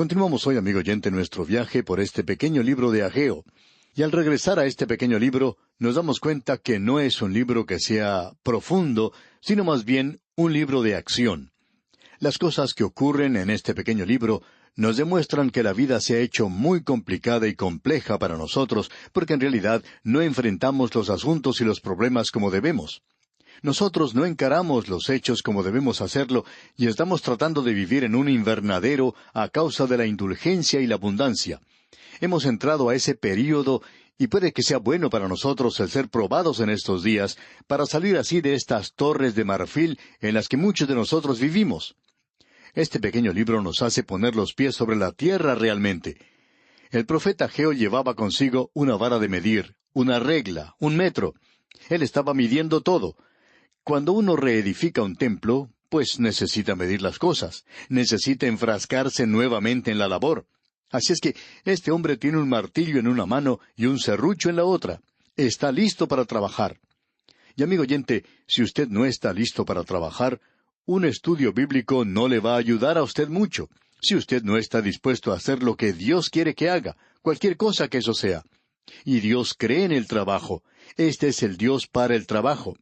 Continuamos hoy, amigo oyente, nuestro viaje por este pequeño libro de Ageo. Y al regresar a este pequeño libro, nos damos cuenta que no es un libro que sea profundo, sino más bien un libro de acción. Las cosas que ocurren en este pequeño libro nos demuestran que la vida se ha hecho muy complicada y compleja para nosotros, porque en realidad no enfrentamos los asuntos y los problemas como debemos. Nosotros no encaramos los hechos como debemos hacerlo y estamos tratando de vivir en un invernadero a causa de la indulgencia y la abundancia. Hemos entrado a ese período y puede que sea bueno para nosotros el ser probados en estos días para salir así de estas torres de marfil en las que muchos de nosotros vivimos. Este pequeño libro nos hace poner los pies sobre la tierra realmente. El profeta Ageo llevaba consigo una vara de medir, una regla, un metro. Él estaba midiendo todo. Cuando uno reedifica un templo, pues necesita medir las cosas, necesita enfrascarse nuevamente en la labor. Así es que este hombre tiene un martillo en una mano y un serrucho en la otra. Está listo para trabajar. Y amigo oyente, si usted no está listo para trabajar, un estudio bíblico no le va a ayudar a usted mucho, si usted no está dispuesto a hacer lo que Dios quiere que haga, cualquier cosa que eso sea. Y Dios cree en el trabajo. Este es el Dios para el trabajo.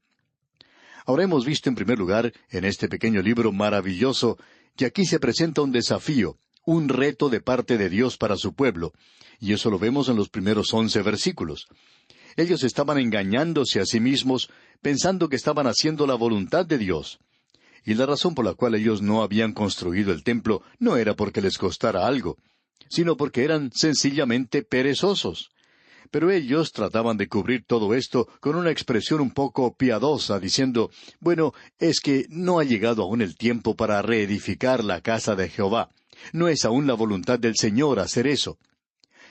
Ahora hemos visto en primer lugar, en este pequeño libro maravilloso, que aquí se presenta un desafío, un reto de parte de Dios para su pueblo, y eso lo vemos en los primeros 11 versículos. Ellos estaban engañándose a sí mismos, pensando que estaban haciendo la voluntad de Dios. Y la razón por la cual ellos no habían construido el templo no era porque les costara algo, sino porque eran sencillamente perezosos. Pero ellos trataban de cubrir todo esto con una expresión un poco piadosa, diciendo, bueno, es que no ha llegado aún el tiempo para reedificar la casa de Jehová. No es aún la voluntad del Señor hacer eso.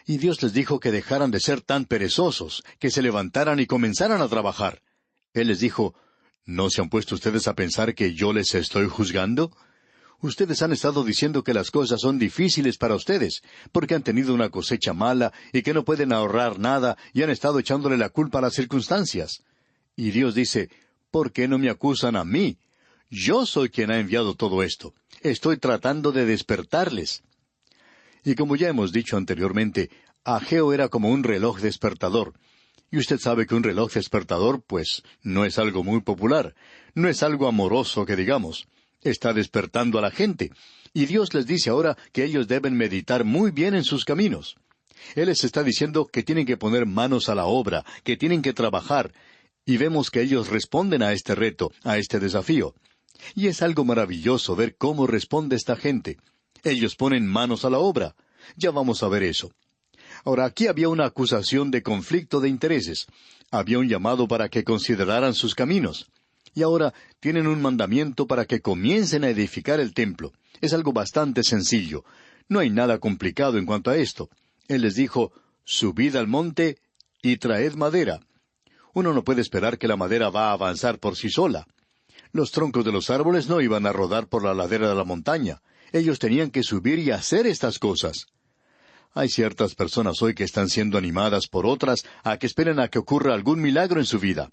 Y Dios les dijo que dejaran de ser tan perezosos, que se levantaran y comenzaran a trabajar. Él les dijo, ¿no se han puesto ustedes a pensar que yo les estoy juzgando? Ustedes han estado diciendo que las cosas son difíciles para ustedes, porque han tenido una cosecha mala y que no pueden ahorrar nada y han estado echándole la culpa a las circunstancias. Y Dios dice, ¿por qué no me acusan a mí? Yo soy quien ha enviado todo esto. Estoy tratando de despertarles. Y como ya hemos dicho anteriormente, Ageo era como un reloj despertador. Y usted sabe que un reloj despertador, pues, no es algo muy popular, no es algo amoroso que digamos. Está despertando a la gente. Y Dios les dice ahora que ellos deben meditar muy bien en sus caminos. Él les está diciendo que tienen que poner manos a la obra, que tienen que trabajar. Y vemos que ellos responden a este reto, a este desafío. Y es algo maravilloso ver cómo responde esta gente. Ellos ponen manos a la obra. Ya vamos a ver eso. Ahora, aquí había una acusación de conflicto de intereses. Había un llamado para que consideraran sus caminos. Y ahora tienen un mandamiento para que comiencen a edificar el templo. Es algo bastante sencillo. No hay nada complicado en cuanto a esto. Él les dijo, subid al monte y traed madera. Uno no puede esperar que la madera va a avanzar por sí sola. Los troncos de los árboles no iban a rodar por la ladera de la montaña. Ellos tenían que subir y hacer estas cosas. Hay ciertas personas hoy que están siendo animadas por otras a que esperen a que ocurra algún milagro en su vida.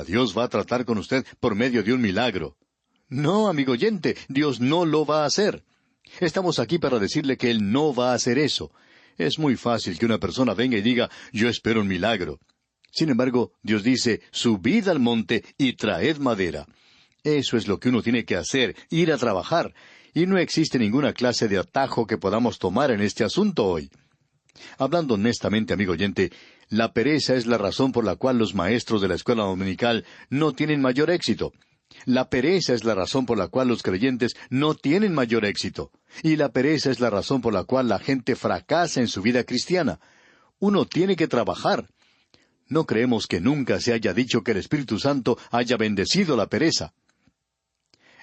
Dios va a tratar con usted por medio de un milagro. No, amigo oyente, Dios no lo va a hacer. Estamos aquí para decirle que Él no va a hacer eso. Es muy fácil que una persona venga y diga, yo espero un milagro. Sin embargo, Dios dice, subid al monte y traed madera. Eso es lo que uno tiene que hacer, ir a trabajar. Y no existe ninguna clase de atajo que podamos tomar en este asunto hoy. Hablando honestamente, amigo oyente, la pereza es la razón por la cual los maestros de la escuela dominical no tienen mayor éxito. La pereza es la razón por la cual los creyentes no tienen mayor éxito. Y la pereza es la razón por la cual la gente fracasa en su vida cristiana. Uno tiene que trabajar. No creemos que nunca se haya dicho que el Espíritu Santo haya bendecido la pereza.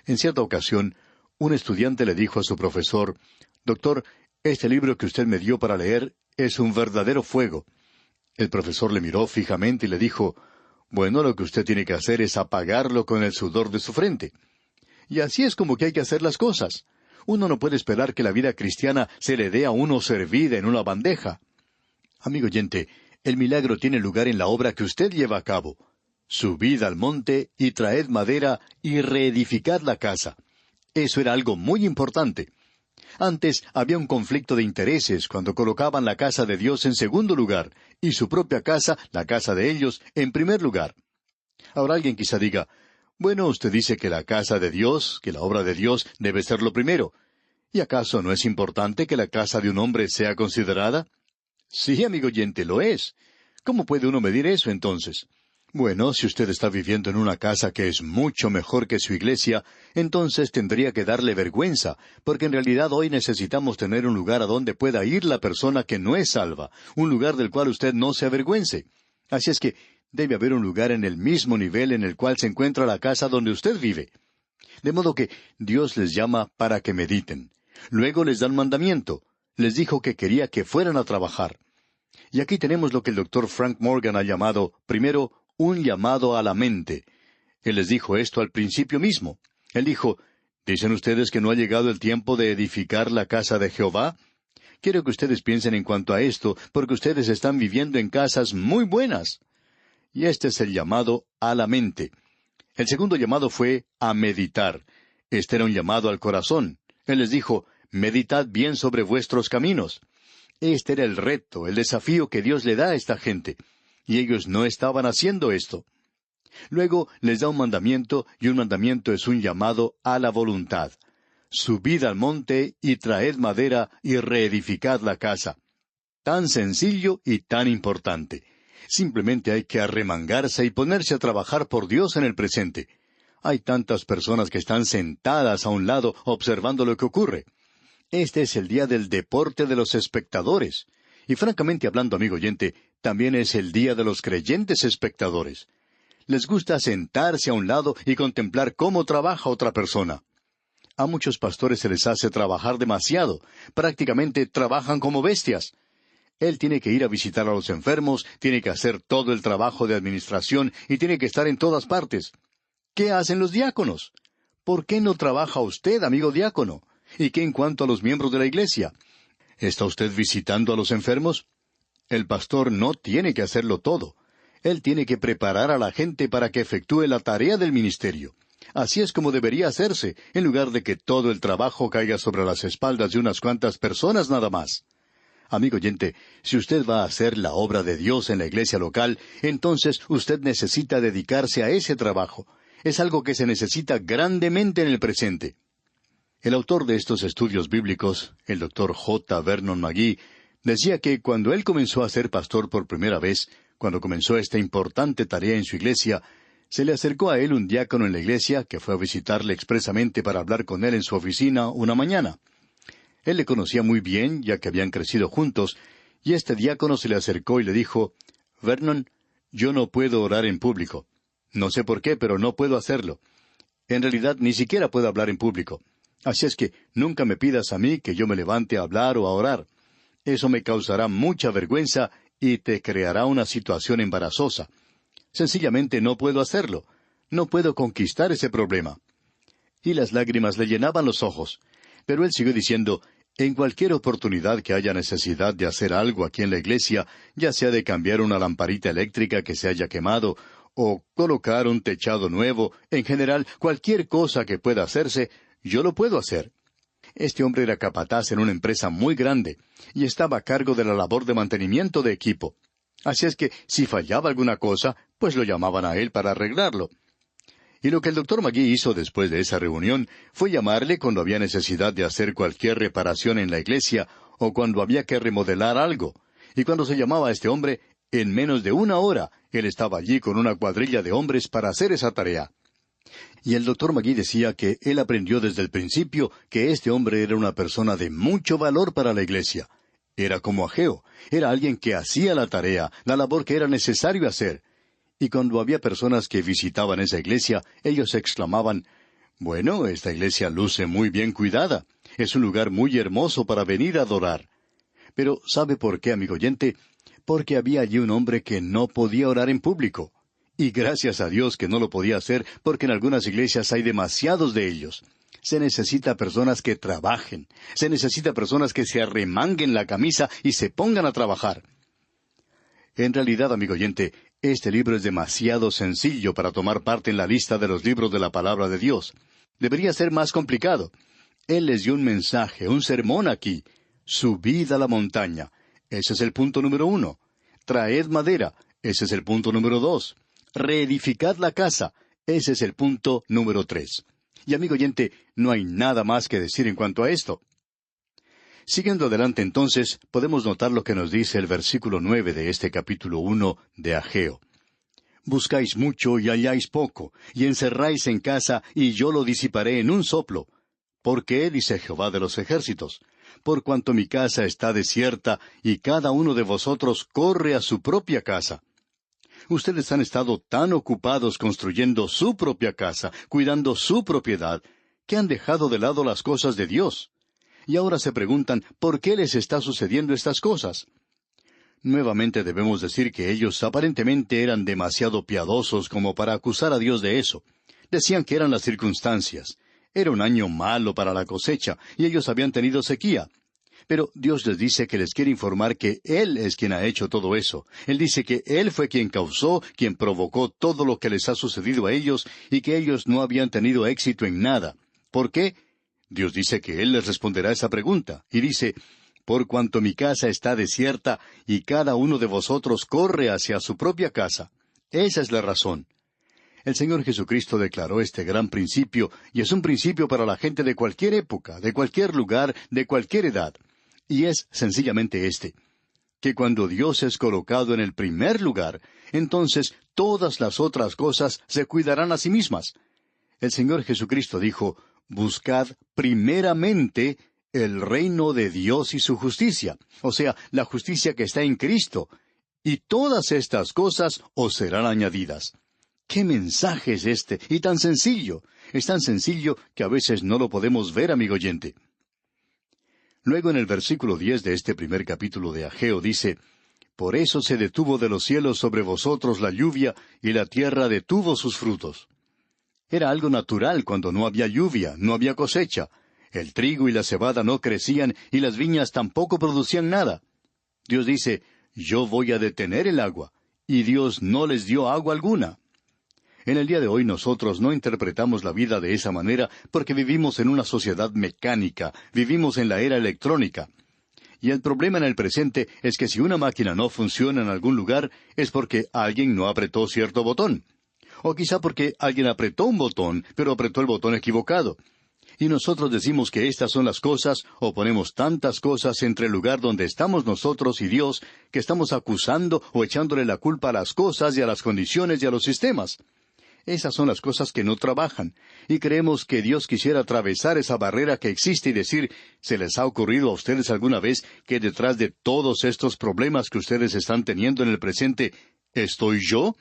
En cierta ocasión, un estudiante le dijo a su profesor, «Doctor, este libro que usted me dio para leer es un verdadero fuego». El profesor le miró fijamente y le dijo, «Bueno, lo que usted tiene que hacer es apagarlo con el sudor de su frente». Y así es como que hay que hacer las cosas. Uno no puede esperar que la vida cristiana se le dé a uno servida en una bandeja. Amigo oyente, el milagro tiene lugar en la obra que usted lleva a cabo. Subid al monte y traed madera y reedificad la casa. Eso era algo muy importante. Antes había un conflicto de intereses cuando colocaban la casa de Dios en segundo lugar y su propia casa, la casa de ellos, en primer lugar. Ahora alguien quizá diga, bueno, usted dice que la casa de Dios, que la obra de Dios debe ser lo primero. ¿Y acaso no es importante que la casa de un hombre sea considerada? Sí, amigo oyente, lo es. ¿Cómo puede uno medir eso entonces? Bueno, si usted está viviendo en una casa que es mucho mejor que su iglesia, entonces tendría que darle vergüenza, porque en realidad hoy necesitamos tener un lugar a donde pueda ir la persona que no es salva, un lugar del cual usted no se avergüence. Así es que debe haber un lugar en el mismo nivel en el cual se encuentra la casa donde usted vive. De modo que Dios les llama para que mediten. Luego les da un mandamiento. Les dijo que quería que fueran a trabajar. Y aquí tenemos lo que el doctor Frank Morgan ha llamado, primero, un llamado a la mente. Él les dijo esto al principio mismo. Él dijo, ¿dicen ustedes que no ha llegado el tiempo de edificar la casa de Jehová? Quiero que ustedes piensen en cuanto a esto, porque ustedes están viviendo en casas muy buenas. Y este es el llamado a la mente. El segundo llamado fue a meditar. Este era un llamado al corazón. Él les dijo, meditad bien sobre vuestros caminos. Este era el reto, el desafío que Dios le da a esta gente. Y ellos no estaban haciendo esto. Luego les da un mandamiento, y un mandamiento es un llamado a la voluntad. Subid al monte y traed madera y reedificad la casa. Tan sencillo y tan importante. Simplemente hay que arremangarse y ponerse a trabajar por Dios en el presente. Hay tantas personas que están sentadas a un lado observando lo que ocurre. Este es el día del deporte de los espectadores. Y francamente hablando, amigo oyente, también es el día de los creyentes espectadores. Les gusta sentarse a un lado y contemplar cómo trabaja otra persona. A muchos pastores se les hace trabajar demasiado. Prácticamente trabajan como bestias. Él tiene que ir a visitar a los enfermos, tiene que hacer todo el trabajo de administración y tiene que estar en todas partes. ¿Qué hacen los diáconos? ¿Por qué no trabaja usted, amigo diácono? ¿Y qué en cuanto a los miembros de la iglesia? ¿Está usted visitando a los enfermos? El pastor no tiene que hacerlo todo. Él tiene que preparar a la gente para que efectúe la tarea del ministerio. Así es como debería hacerse, en lugar de que todo el trabajo caiga sobre las espaldas de unas cuantas personas nada más. Amigo oyente, si usted va a hacer la obra de Dios en la iglesia local, entonces usted necesita dedicarse a ese trabajo. Es algo que se necesita grandemente en el presente. El autor de estos estudios bíblicos, el doctor J. Vernon McGee, decía que cuando él comenzó a ser pastor por primera vez, cuando comenzó esta importante tarea en su iglesia, se le acercó a él un diácono en la iglesia que fue a visitarle expresamente para hablar con él en su oficina una mañana. Él le conocía muy bien, ya que habían crecido juntos, y este diácono se le acercó y le dijo, «Vernon, yo no puedo orar en público. No sé por qué, pero no puedo hacerlo. En realidad, ni siquiera puedo hablar en público. Así es que nunca me pidas a mí que yo me levante a hablar o a orar. Eso me causará mucha vergüenza y te creará una situación embarazosa. Sencillamente no puedo hacerlo. No puedo conquistar ese problema». Y las lágrimas le llenaban los ojos. Pero él siguió diciendo, en cualquier oportunidad que haya necesidad de hacer algo aquí en la iglesia, ya sea de cambiar una lamparita eléctrica que se haya quemado, o colocar un techado nuevo, en general, cualquier cosa que pueda hacerse, yo lo puedo hacer. Este hombre era capataz en una empresa muy grande, y estaba a cargo de la labor de mantenimiento de equipo. Así es que, si fallaba alguna cosa, pues lo llamaban a él para arreglarlo. Y lo que el doctor McGee hizo después de esa reunión fue llamarle cuando había necesidad de hacer cualquier reparación en la iglesia o cuando había que remodelar algo. Y cuando se llamaba a este hombre, en menos de una hora, él estaba allí con una cuadrilla de hombres para hacer esa tarea. Y el doctor McGee decía que él aprendió desde el principio que este hombre era una persona de mucho valor para la iglesia. Era como Ageo, era alguien que hacía la tarea, la labor que era necesario hacer. Y cuando había personas que visitaban esa iglesia, ellos exclamaban, «Bueno, esta iglesia luce muy bien cuidada. Es un lugar muy hermoso para venir a adorar». Pero ¿sabe por qué, amigo oyente? Porque había allí un hombre que no podía orar en público. Y gracias a Dios que no lo podía hacer, porque en algunas iglesias hay demasiados de ellos. Se necesita personas que trabajen. Se necesita personas que se arremanguen la camisa y se pongan a trabajar. En realidad, amigo oyente, este libro es demasiado sencillo para tomar parte en la lista de los libros de la palabra de Dios. Debería ser más complicado. Él les dio un mensaje, un sermón aquí. Subid a la montaña. Ese es el punto número 1. Traed madera. Ese es el punto número 2. Reedificad la casa. Ese es el punto número 3. Y amigo oyente, no hay nada más que decir en cuanto a esto. Siguiendo adelante entonces, podemos notar lo que nos dice el versículo 9 de este capítulo 1 de Ageo. Buscáis mucho y halláis poco, y encerráis en casa, y yo lo disiparé en un soplo. ¿Por qué? Dice Jehová de los ejércitos. Por cuanto mi casa está desierta, y cada uno de vosotros corre a su propia casa. Ustedes han estado tan ocupados construyendo su propia casa, cuidando su propiedad, que han dejado de lado las cosas de Dios. Y ahora se preguntan, ¿por qué les está sucediendo estas cosas? Nuevamente debemos decir que ellos aparentemente eran demasiado piadosos como para acusar a Dios de eso. Decían que eran las circunstancias. Era un año malo para la cosecha, y ellos habían tenido sequía. Pero Dios les dice que les quiere informar que Él es quien ha hecho todo eso. Él dice que Él fue quien causó, quien provocó todo lo que les ha sucedido a ellos, y que ellos no habían tenido éxito en nada. ¿Por qué? Dios dice que Él les responderá esa pregunta, y dice, por cuanto mi casa está desierta, y cada uno de vosotros corre hacia su propia casa. Esa es la razón. El Señor Jesucristo declaró este gran principio, y es un principio para la gente de cualquier época, de cualquier lugar, de cualquier edad. Y es sencillamente este, que cuando Dios es colocado en el primer lugar, entonces todas las otras cosas se cuidarán a sí mismas. El Señor Jesucristo dijo, buscad primeramente el reino de Dios y su justicia, o sea, la justicia que está en Cristo, y todas estas cosas os serán añadidas. ¿Qué mensaje es este? Y tan sencillo. Es tan sencillo que a veces no lo podemos ver, amigo oyente. Luego en el versículo 10 de este primer capítulo de Ageo dice, por eso se detuvo de los cielos sobre vosotros la lluvia, y la tierra detuvo sus frutos. Era algo natural cuando no había lluvia, no había cosecha. El trigo y la cebada no crecían, y las viñas tampoco producían nada. Dios dice, yo voy a detener el agua, y Dios no les dio agua alguna. En el día de hoy nosotros no interpretamos la vida de esa manera porque vivimos en una sociedad mecánica, vivimos en la era electrónica. Y el problema en el presente es que si una máquina no funciona en algún lugar es porque alguien no apretó cierto botón. O quizá porque alguien apretó un botón, pero apretó el botón equivocado. Y nosotros decimos que estas son las cosas, o ponemos tantas cosas entre el lugar donde estamos nosotros y Dios, que estamos acusando o echándole la culpa a las cosas y a las condiciones y a los sistemas. Esas son las cosas que no trabajan, y creemos que Dios quisiera atravesar esa barrera que existe y decir, ¿se les ha ocurrido a ustedes alguna vez que detrás de todos estos problemas que ustedes están teniendo en el presente, estoy yo?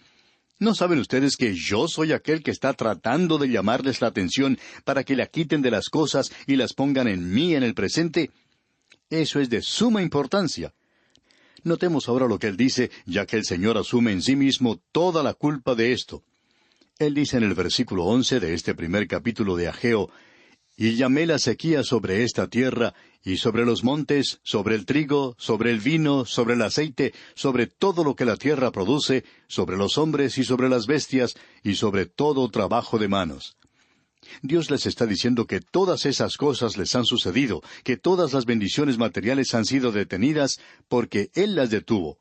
¿No saben ustedes que yo soy aquel que está tratando de llamarles la atención para que la quiten de las cosas y las pongan en mí en el presente? Eso es de suma importancia. Notemos ahora lo que él dice, ya que el Señor asume en sí mismo toda la culpa de esto. Él dice en el versículo 11 de este primer capítulo de Ageo, y llamé la sequía sobre esta tierra, y sobre los montes, sobre el trigo, sobre el vino, sobre el aceite, sobre todo lo que la tierra produce, sobre los hombres y sobre las bestias, y sobre todo trabajo de manos. Dios les está diciendo que todas esas cosas les han sucedido, que todas las bendiciones materiales han sido detenidas, porque Él las detuvo.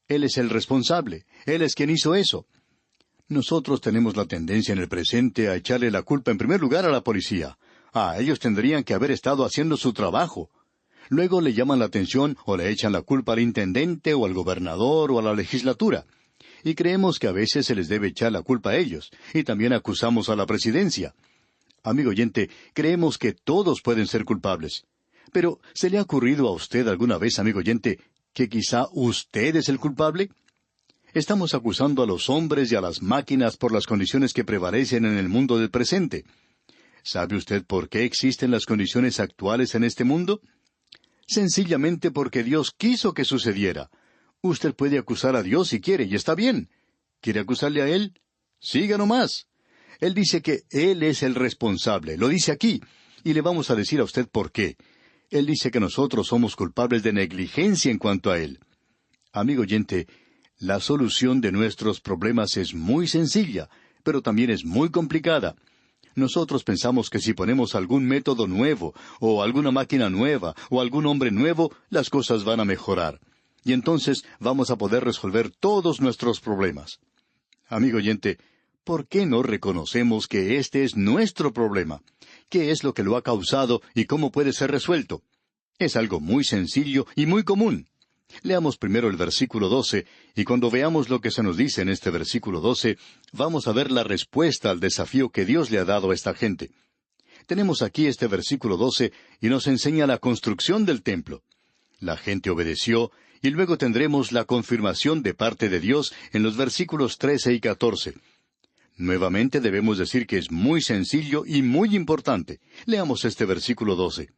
Él es el responsable, Él es quien hizo eso. Nosotros tenemos la tendencia en el presente a echarle la culpa en primer lugar a la policía. Ellos tendrían que haber estado haciendo su trabajo. Luego le llaman la atención o le echan la culpa al intendente o al gobernador o a la legislatura. Y creemos que a veces se les debe echar la culpa a ellos. Y también acusamos a la presidencia. Amigo oyente, creemos que todos pueden ser culpables. Pero, ¿se le ha ocurrido a usted alguna vez, amigo oyente, que quizá usted es el culpable? Estamos acusando a los hombres y a las máquinas por las condiciones que prevalecen en el mundo del presente. ¿Sabe usted por qué existen las condiciones actuales en este mundo? Sencillamente porque Dios quiso que sucediera. Usted puede acusar a Dios si quiere, y está bien. ¿Quiere acusarle a Él? Siga nomás. Él dice que Él es el responsable, lo dice aquí, y le vamos a decir a usted por qué. Él dice que nosotros somos culpables de negligencia en cuanto a Él. Amigo oyente, la solución de nuestros problemas es muy sencilla, pero también es muy complicada. Nosotros pensamos que si ponemos algún método nuevo, o alguna máquina nueva, o algún hombre nuevo, las cosas van a mejorar. Y entonces vamos a poder resolver todos nuestros problemas. Amigo oyente, ¿por qué no reconocemos que este es nuestro problema? ¿Qué es lo que lo ha causado y cómo puede ser resuelto? Es algo muy sencillo y muy común. Leamos primero el versículo 12, y cuando veamos lo que se nos dice en este versículo 12, vamos a ver la respuesta al desafío que Dios le ha dado a esta gente. Tenemos aquí este versículo 12, y nos enseña la construcción del templo. La gente obedeció, y luego tendremos la confirmación de parte de Dios en los versículos 13 y 14. Nuevamente debemos decir que es muy sencillo y muy importante. Leamos este versículo 12.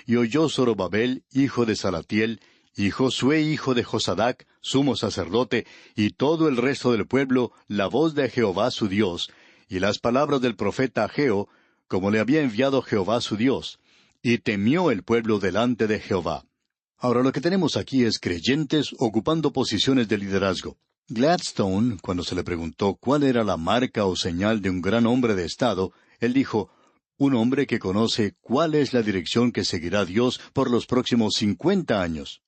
Y oyó Zorobabel, hijo de Salatiel, y Josué, hijo de Josadac, sumo sacerdote, y todo el resto del pueblo, la voz de Jehová su Dios, y las palabras del profeta Ageo, como le había enviado Jehová su Dios. Y temió el pueblo delante de Jehová. Ahora lo que tenemos aquí es creyentes ocupando posiciones de liderazgo. Gladstone, cuando se le preguntó cuál era la marca o señal de un gran hombre de Estado, él dijo, un hombre que conoce cuál es la dirección que seguirá Dios por los próximos 50 años.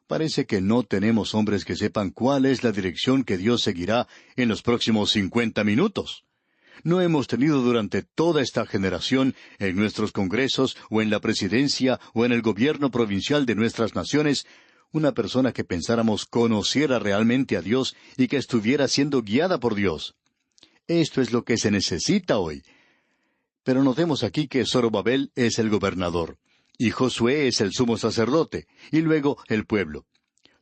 Parece que no tenemos hombres que sepan cuál es la dirección que Dios seguirá en los próximos 50 minutos. No hemos tenido durante toda esta generación, en nuestros congresos, o en la presidencia, o en el gobierno provincial de nuestras naciones, una persona que pensáramos conociera realmente a Dios y que estuviera siendo guiada por Dios. Esto es lo que se necesita hoy. Pero notemos aquí que Zorobabel es el gobernador, y Josué es el sumo sacerdote, y luego el pueblo.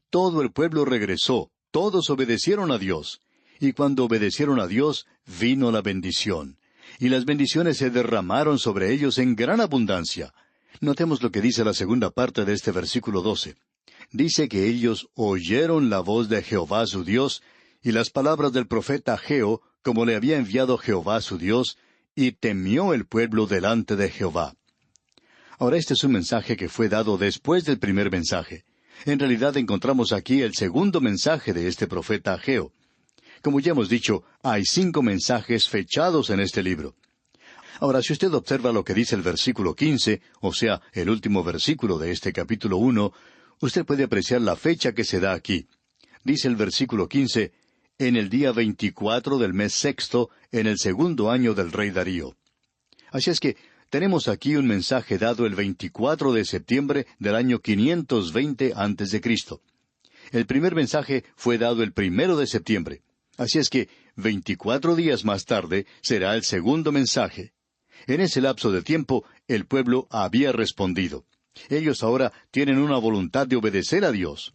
Todo el pueblo regresó, todos obedecieron a Dios. Y cuando obedecieron a Dios, vino la bendición. Y las bendiciones se derramaron sobre ellos en gran abundancia. Notemos lo que dice la segunda parte de este versículo 12. Dice que ellos oyeron la voz de Jehová su Dios, y las palabras del profeta Ageo, como le había enviado Jehová su Dios, y temió el pueblo delante de Jehová. Ahora este es un mensaje que fue dado después del primer mensaje. En realidad encontramos aquí el segundo mensaje de este profeta Ageo. Como ya hemos dicho, hay 5 mensajes fechados en este libro. Ahora, si usted observa lo que dice el versículo 15, o sea, el último versículo de este capítulo 1, usted puede apreciar la fecha que se da aquí. Dice el versículo 15, en el día 24 del mes sexto, en el 2º año del rey Darío. Así es que tenemos aquí un mensaje dado el 24 de septiembre del año 520 a.C. El primer mensaje fue dado el 1 de septiembre. Así es que 24 días más tarde será el segundo mensaje. En ese lapso de tiempo, el pueblo había respondido. Ellos ahora tienen una voluntad de obedecer a Dios.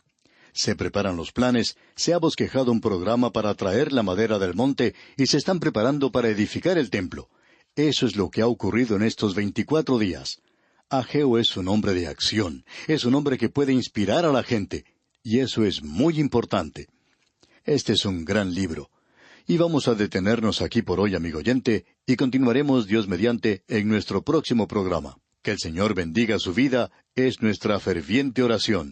Se preparan los planes, se ha bosquejado un programa para traer la madera del monte y se están preparando para edificar el templo. Eso es lo que ha ocurrido en estos 24 días. Ageo es un hombre de acción, es un hombre que puede inspirar a la gente, y eso es muy importante. Este es un gran libro. Y vamos a detenernos aquí por hoy, amigo oyente, y continuaremos, Dios mediante, en nuestro próximo programa. Que el Señor bendiga su vida, es nuestra ferviente oración.